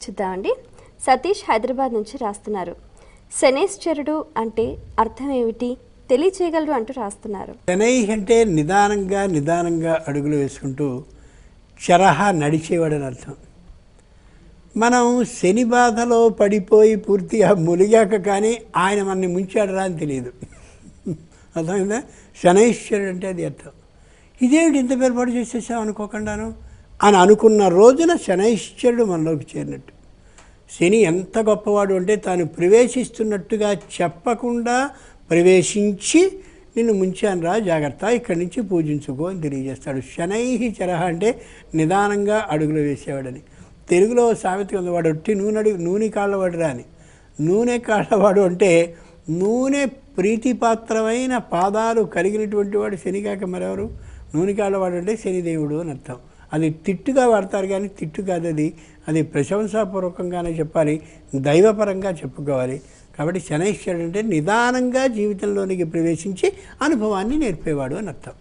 చూద్దామండి. సతీష్ హైదరాబాద్ నుంచి రాస్తున్నారు. శనేశ్వరుడు అంటే అర్థం ఏమిటి తెలియచేయగలరు అంటూ రాస్తున్నారు. శనై అంటే నిదానంగా నిదానంగా అడుగులు వేసుకుంటూ చరహా నడిచేవాడని అర్థం. మనం శని బాధలో పడిపోయి పూర్తిగా ములిగాక కానీ ఆయన మనని ముంచాడరా అని తెలియదు. అర్థమైందా? శనైశ్వరుడు అంటే అది అర్థం. ఇదేమిటి ఇంత పేరుపాటు చేసేసాం అనుకోకుండాను అని అనుకున్న రోజున శనైశ్వరుడు మనలోకి చేరినట్టు. శని ఎంత గొప్పవాడు అంటే తాను ప్రవేశిస్తున్నట్టుగా చెప్పకుండా ప్రవేశించి నిన్ను ముంచాను రా, జాగ్రత్త, ఇక్కడి నుంచి పూజించుకో అని తెలియజేస్తాడు. శనై చరహ అంటే నిదానంగా అడుగులు వేసేవాడని. తెలుగులో సామెత ఉంది, వాడు ఒట్టి నూనె కాళ్ళవాడు రా అని. నూనె కాళ్ళవాడు అంటే నూనె ప్రీతిపాత్రమైన పాదాలు కలిగినటువంటి వాడు శని కాక మరెవరు? నూనె కాళ్ళవాడు అంటే శనిదేవుడు అని అర్థం. అది తిట్టుగా వాడతారు కానీ తిట్టు కాదు, అది ప్రశంసాపూర్వకంగానే చెప్పాలి, దైవపరంగా చెప్పుకోవాలి. కాబట్టి శనైశ్వరుడు అంటే నిదానంగా జీవితంలోనికి ప్రవేశించి అనుభవాన్ని నేర్పేవాడు అని అర్థం.